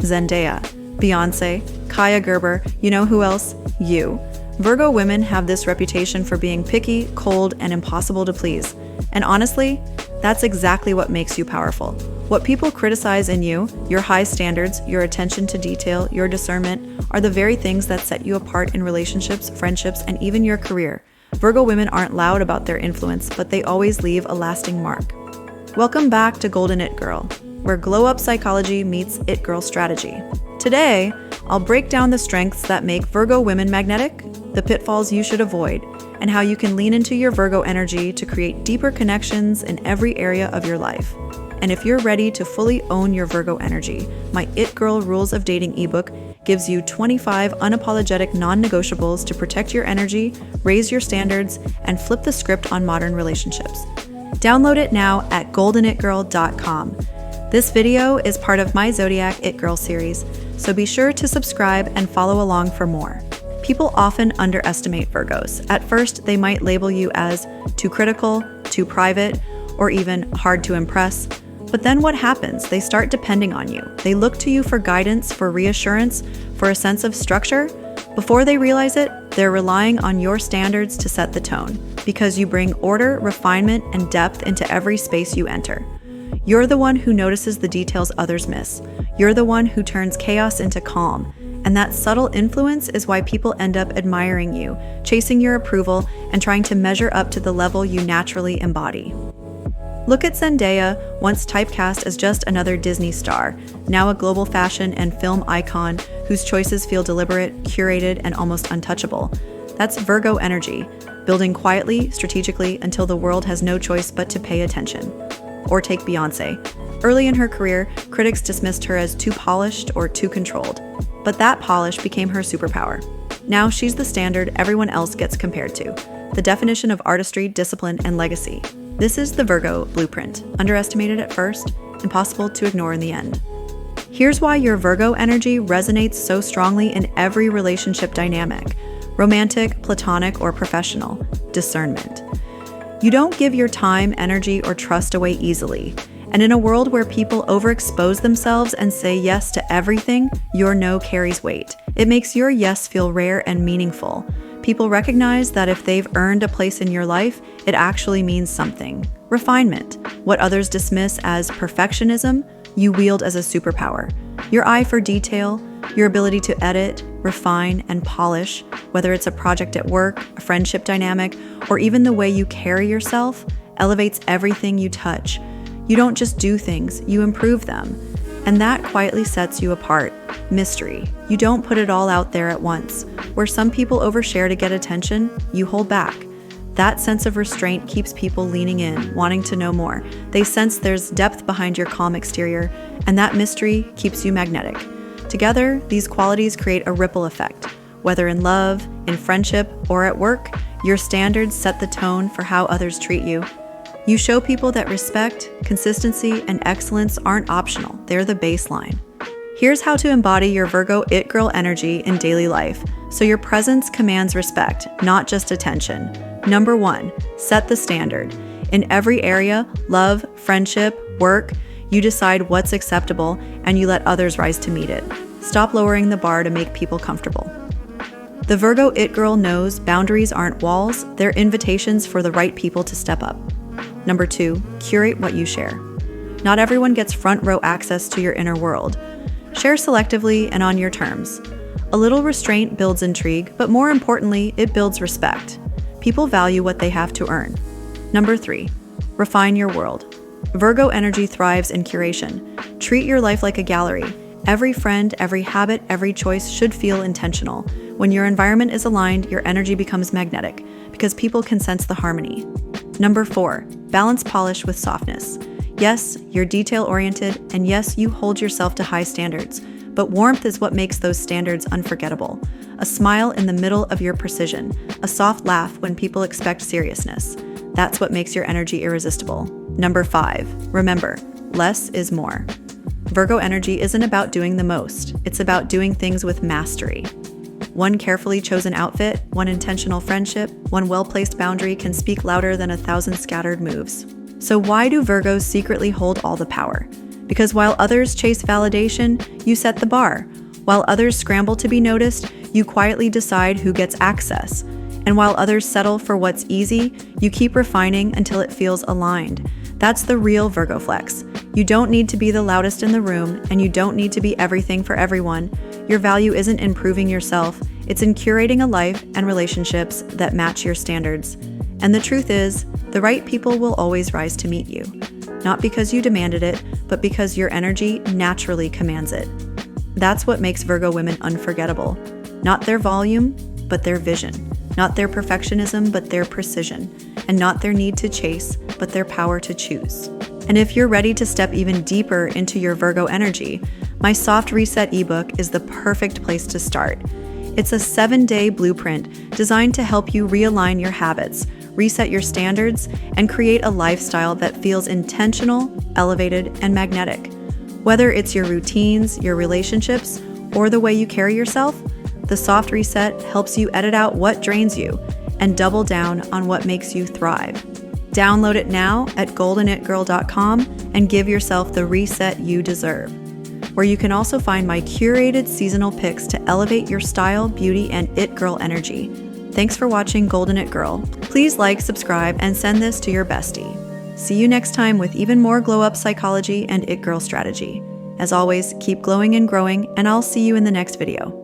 Zendaya, Beyonce, Kaya Gerber, you know who else? You. Virgo women have this reputation for being picky, cold, and impossible to please. And honestly, that's exactly what makes you powerful. What people criticize in you, your high standards, your attention to detail, your discernment, are the very things that set you apart in relationships, friendships, and even your career. Virgo women aren't loud about their influence, but they always leave a lasting mark. Welcome back to Golden It Girl, where glow-up psychology meets It Girl strategy. Today, I'll break down the strengths that make Virgo women magnetic, the pitfalls you should avoid, and how you can lean into your Virgo energy to create deeper connections in every area of your life. And if you're ready to fully own your Virgo energy, my It Girl Rules of Dating ebook gives you 25 unapologetic non-negotiables to protect your energy, raise your standards, and flip the script on modern relationships. Download it now at goldenitgirl.com. This video is part of my Zodiac It Girl series, so be sure to subscribe and follow along for more. People often underestimate Virgos. At first, they might label you as too critical, too private, or even hard to impress. But then what happens? They start depending on you. They look to you for guidance, for reassurance, for a sense of structure. Before they realize it, they're relying on your standards to set the tone, because you bring order, refinement, and depth into every space you enter. You're the one who notices the details others miss. You're the one who turns chaos into calm. And that subtle influence is why people end up admiring you, chasing your approval, and trying to measure up to the level you naturally embody. Look at Zendaya, once typecast as just another Disney star, now a global fashion and film icon whose choices feel deliberate, curated, and almost untouchable. That's Virgo energy, building quietly, strategically, until the world has no choice but to pay attention. Or take Beyonce. Early in her career, critics dismissed her as too polished or too controlled. But that polish became her superpower. Now she's the standard everyone else gets compared to, the definition of artistry, discipline, and legacy. This is the Virgo blueprint, underestimated at first, impossible to ignore in the end. Here's why your Virgo energy resonates so strongly in every relationship dynamic: romantic, platonic, or professional. Discernment. You don't give your time, energy, or trust away easily. And in a world where people overexpose themselves and say yes to everything, your no carries weight. It makes your yes feel rare and meaningful. People recognize that if they've earned a place in your life, it actually means something. Refinement. What others dismiss as perfectionism, you wield as a superpower. Your eye for detail, your ability to edit, refine, and polish, whether it's a project at work, a friendship dynamic, or even the way you carry yourself, elevates everything you touch. You don't just do things, you improve them. And that quietly sets you apart. Mystery. You don't put it all out there at once. Where some people overshare to get attention, you hold back. That sense of restraint keeps people leaning in, wanting to know more. They sense there's depth behind your calm exterior, and that mystery keeps you magnetic. Together, these qualities create a ripple effect. Whether in love, in friendship, or at work, your standards set the tone for how others treat you. You show people that respect, consistency, and excellence aren't optional, they're the baseline. Here's how to embody your Virgo It Girl energy in daily life, so your presence commands respect, not just attention. Number 1, set the standard. In every area, love, friendship, work, you decide what's acceptable and you let others rise to meet it. Stop lowering the bar to make people comfortable. The Virgo It Girl knows boundaries aren't walls, they're invitations for the right people to step up. Number 2, curate what you share. Not everyone gets front row access to your inner world. Share selectively and on your terms. A little restraint builds intrigue, but more importantly, it builds respect. People value what they have to earn. Number 3, refine your world. Virgo energy thrives in curation. Treat your life like a gallery. Every friend, every habit, every choice should feel intentional. When your environment is aligned, your energy becomes magnetic because people can sense the harmony. Number 4, balance polish with softness. Yes, you're detail-oriented, and yes, you hold yourself to high standards, but warmth is what makes those standards unforgettable. A smile in the middle of your precision, a soft laugh when people expect seriousness. That's what makes your energy irresistible. Number 5, remember, less is more. Virgo energy isn't about doing the most, it's about doing things with mastery. One carefully chosen outfit, one intentional friendship, one well-placed boundary can speak louder than 1,000 scattered moves. So why do Virgos secretly hold all the power? Because while others chase validation, you set the bar. While others scramble to be noticed, you quietly decide who gets access. And while others settle for what's easy, you keep refining until it feels aligned. That's the real Virgo flex. You don't need to be the loudest in the room, and you don't need to be everything for everyone. Your value isn't in proving yourself, it's in curating a life and relationships that match your standards. And the truth is, the right people will always rise to meet you. Not because you demanded it, but because your energy naturally commands it. That's what makes Virgo women unforgettable. Not their volume, but their vision. Not their perfectionism, but their precision. And not their need to chase, but their power to choose. And if you're ready to step even deeper into your Virgo energy, my Soft Reset ebook is the perfect place to start. It's a 7-day blueprint designed to help you realign your habits, reset your standards, and create a lifestyle that feels intentional, elevated, and magnetic. Whether it's your routines, your relationships, or the way you carry yourself, the Soft Reset helps you edit out what drains you and double down on what makes you thrive. Download it now at goldenitgirl.com and give yourself the reset you deserve, where you can also find my curated seasonal picks to elevate your style, beauty, and it girl energy. Thanks for watching Golden It Girl. Please like, subscribe, and send this to your bestie. See you next time with even more glow-up psychology and it girl strategy. As always, keep glowing and growing, and I'll see you in the next video.